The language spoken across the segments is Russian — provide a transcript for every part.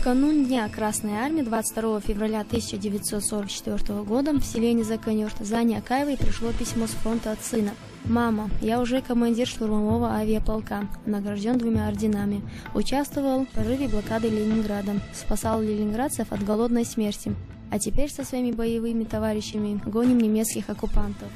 канун Дня Красной Армии 22 февраля 1944 года в селе Незаконёрт Зане Акаевой пришло письмо с фронта от сына. «Мама, я уже командир штурмового авиаполка, награжден 2 орденами. Участвовал в прорыве блокады Ленинграда, спасал ленинградцев от голодной смерти. А теперь со своими боевыми товарищами гоним немецких оккупантов.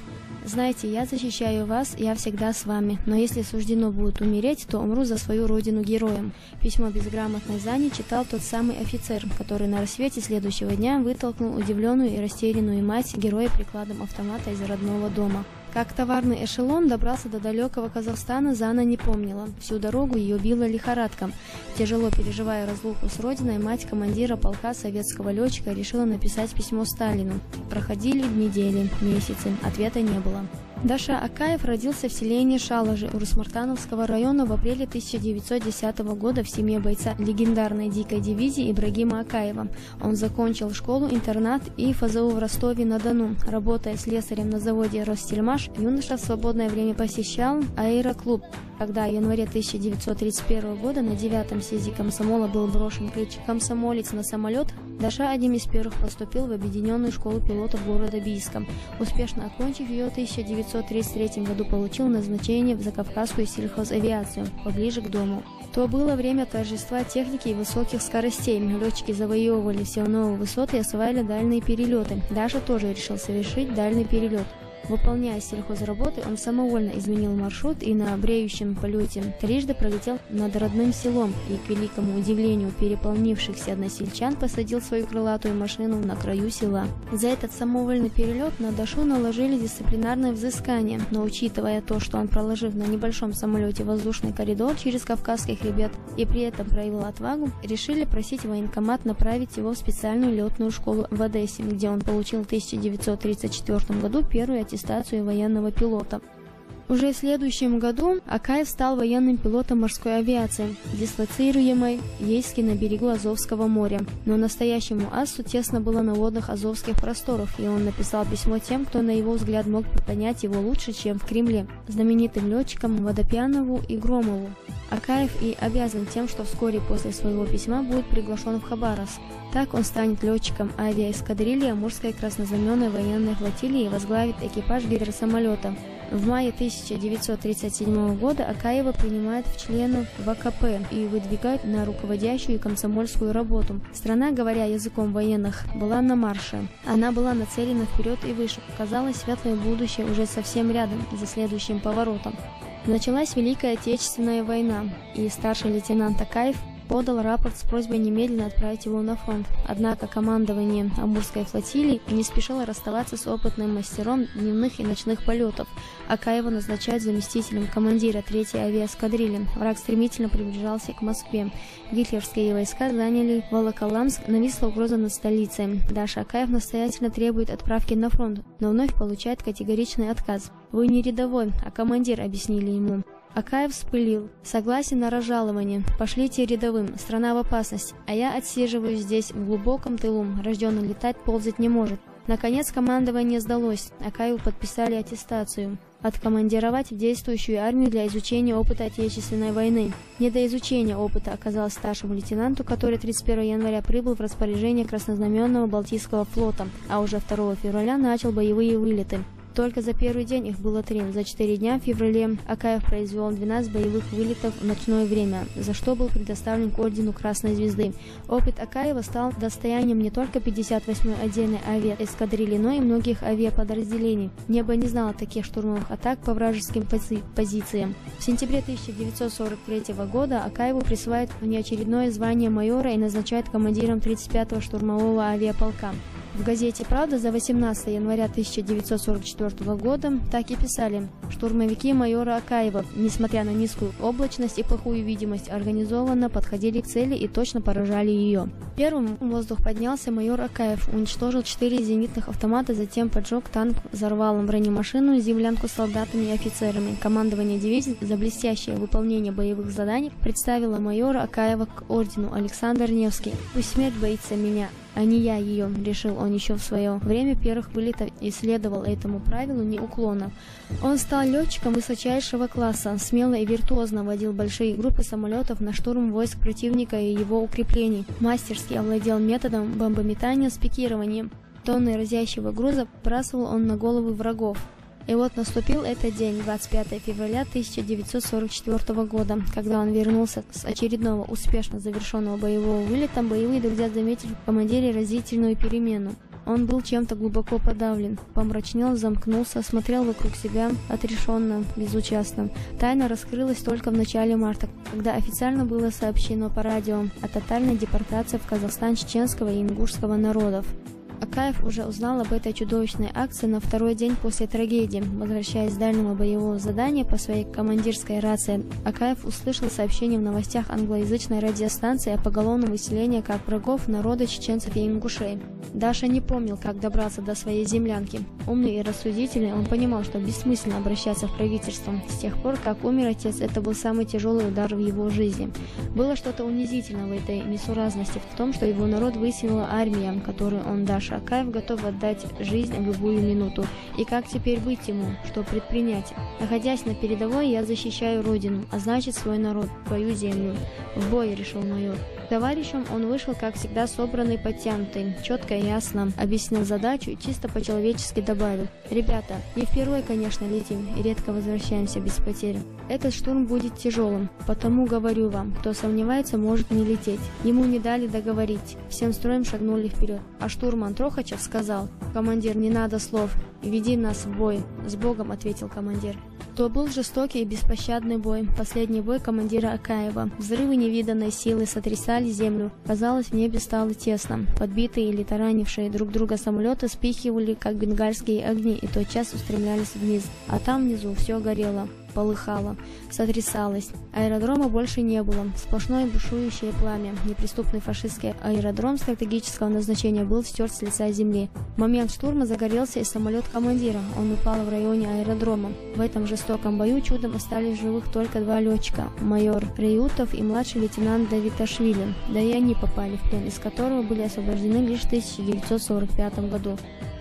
Знаете, я защищаю вас, я всегда с вами, но если суждено будет умереть, то умру за свою родину героем». Письмо безграмотной Зани читал тот самый офицер, который на рассвете следующего дня вытолкнул удивленную и растерянную мать героя прикладом автомата из родного дома. Как товарный эшелон добрался до далекого Казахстана, Зана не помнила. Всю дорогу ее била лихорадка. Тяжело переживая разлуку с родиной, мать командира полка советского летчика решила написать письмо Сталину. Проходили недели, месяцы, ответа не было. Даша Акаев родился в селении Шалажи Урус-Мартановского района в апреле 1910 года в семье бойца легендарной дикой дивизии Ибрагима Акаева. Он закончил школу-интернат и ФЗУ в Ростове-на-Дону. Работая слесарем на заводе «Ростельмаш», юноша в свободное время посещал аэроклуб. Когда в январе 1931 года на 9-м съезде комсомола был брошен ключ комсомолец на самолет, Даша одним из первых поступил в объединенную школу пилотов города Бийска. Успешно окончив ее, в 1933 году получил назначение в Закавказскую сельхозавиацию, поближе к дому. То было время торжества техники и высоких скоростей. Летчики завоевывали все новые высоты и осваивали дальние перелеты. Даша тоже решил совершить дальний перелет. Выполняя сельхозработы, он самовольно изменил маршрут и на бреющем полете трижды пролетел над родным селом и, к великому удивлению переполнившихся односельчан, посадил свою крылатую машину на краю села. За этот самовольный перелет на Дашу наложили дисциплинарное взыскание, но учитывая то, что он, проложив на небольшом самолете воздушный коридор через Кавказский хребет и при этом проявил отвагу, решили просить военкомат направить его в специальную летную школу в Одессе, где он получил в 1934 году первую аттестацию военного пилота. Уже в следующем году Акаев стал военным пилотом морской авиации, дислоцируемой в Ейске на берегу Азовского моря. Но настоящему асу тесно было на водах азовских просторов, и он написал письмо тем, кто на его взгляд мог понять его лучше, чем в Кремле, знаменитым летчикам Водопьянову и Громову. Акаев и обязан тем, что вскоре после своего письма будет приглашен в Хабаровск. Так он станет летчиком авиаэскадрильи Амурской краснознаменной военной флотилии и возглавит экипаж гидросамолета. В мае 1937 года Акаева принимают в члены ВКП и выдвигают на руководящую комсомольскую работу. Страна, говоря языком военных, была на марше. Она была нацелена вперед и выше. Казалось, светлое будущее уже совсем рядом, за следующим поворотом. Началась Великая Отечественная война, и старший лейтенант Акаев подал рапорт с просьбой немедленно отправить его на фронт. Однако командование Амурской флотилии не спешило расставаться с опытным мастером дневных и ночных полетов. Акаева назначают заместителем командира 3-й авиаэскадрильи. Враг стремительно приближался к Москве. Гитлеровские войска заняли Волоколамск, нависла угроза над столицей. Даша Акаев настоятельно требует отправки на фронт, но вновь получает категоричный отказ. «Вы не рядовой, а командир», — объяснили ему. Акаев вспылил. «Согласен на разжалование. Пошлите рядовым. Страна в опасности. А я отсиживаюсь здесь, в глубоком тылу. Рожденный летать, ползать не может». Наконец командование сдалось. Акаеву подписали аттестацию. Откомандировать в действующую армию для изучения опыта Отечественной войны. Не до изучения опыта оказалось старшему лейтенанту, который 31 января прибыл в распоряжение Краснознаменного Балтийского флота, а уже 2 февраля начал боевые вылеты. Только за первый день их было 3. За 4 дня в феврале Акаев произвел 12 боевых вылетов в ночное время, за что был предоставлен к ордену Красной Звезды. Опыт Акаева стал достоянием не только 58-й отдельной авиаэскадрильи, но и многих авиаподразделений. Небо не знало таких штурмовых атак по вражеским позициям. В сентябре 1943 года Акаеву присваивают внеочередное звание майора и назначают командиром 35-го штурмового авиаполка. В газете «Правда» за 18 января 1944 года так и писали: штурмовики майора Акаева, несмотря на низкую облачность и плохую видимость, организованно подходили к цели и точно поражали ее. Первым в воздух поднялся майор Акаев, уничтожил 4 зенитных автомата, затем поджег танк, взорвал бронемашину, землянку с солдатами и офицерами. Командование дивизии за блестящее выполнение боевых заданий представило майора Акаева к ордену Александр Невский. «Пусть смерть боится меня, а не я ее, решил он еще в свое время первых вылетов и следовал этому правилу неуклонно. Он стал летчиком высочайшего класса, смело и виртуозно водил большие группы самолетов на штурм войск противника и его укреплений, мастерски овладел методом бомбометания с пикированием. Тонны разящего груза бросал он на головы врагов. И вот наступил этот день, 25 февраля 1944 года, когда он вернулся с очередного успешно завершенного боевого вылета. Боевые друзья заметили в командире разительную перемену. Он был чем-то глубоко подавлен, помрачнел, замкнулся, смотрел вокруг себя отрешенно, безучастно. Тайна раскрылась только в начале марта, когда официально было сообщено по радио о тотальной депортации в Казахстан чеченского и ингушского народов. Акаев уже узнал об этой чудовищной акции на второй день после трагедии. Возвращаясь с дальнего боевого задания по своей командирской рации, Акаев услышал сообщение в новостях англоязычной радиостанции о поголовном выселении как врагов народа чеченцев и ингушей. Даша не помнил, как добраться до своей землянки. Умный и рассудительный, он понимал, что бессмысленно обращаться в правительство. С тех пор, как умер отец, это был самый тяжелый удар в его жизни. Было что-то унизительное в этой несуразности, в том, что его народ выселила армия, которую он, Даша Акаев, готов отдать жизнь в любую минуту. И как теперь быть ему? Что предпринять? Находясь на передовой, я защищаю родину, а значит свой народ, свою землю. В бой, решил майор. Товарищем он вышел, как всегда, собранный, подтянутый, четко и ясно объяснил задачу и чисто по-человечески добавил: «Ребята, не впервые, конечно, летим и редко возвращаемся без потерь. Этот штурм будет тяжелым, потому говорю вам, кто сомневается, может не лететь». Ему не дали договорить, всем строем шагнули вперед. А штурман Трохачев сказал: «Командир, не надо слов, веди нас в бой». «С Богом», — ответил командир. То был жестокий и беспощадный бой, последний бой командира Акаева. Взрывы невиданной силы сотрясали землю. Казалось, в небе стало тесно. Подбитые или таранившие друг друга самолеты спихивали, как бенгальские огни, и тотчас устремлялись вниз. А там внизу все горело, полыхало, сотрясалось. Аэродрома больше не было. Сплошное бушующее пламя. Неприступный фашистский аэродром стратегического назначения был стерт с лица земли. В момент штурма загорелся и самолет командира. Он упал в районе аэродрома. В этом жестоком бою чудом остались в живых только два летчика — майор Реютов и младший лейтенант Давиташвили. Да и они попали в плен, из которого были освобождены лишь в 1945 году.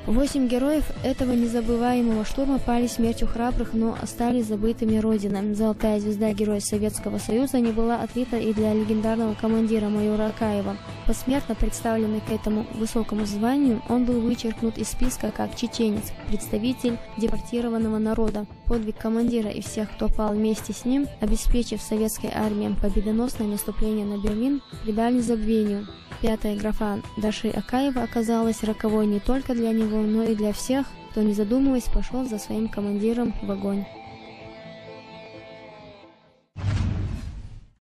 8 героев этого незабываемого штурма пали смертью храбрых, но остались забытыми Родиной. Золотая звезда Героя Советского Союза не была отлита и для легендарного командира майора Акаева. Посмертно представленный к этому высокому званию, он был вычеркнут из списка как чеченец, представитель депортированного народа. Подвиг командира и всех, кто пал вместе с ним, обеспечив советской армии победоносное наступление на Берлин, предали забвению. Пятая графа Даши Акаева оказалась роковой не только для него, но и для всех, кто, не задумываясь, пошел за своим командиром в огонь.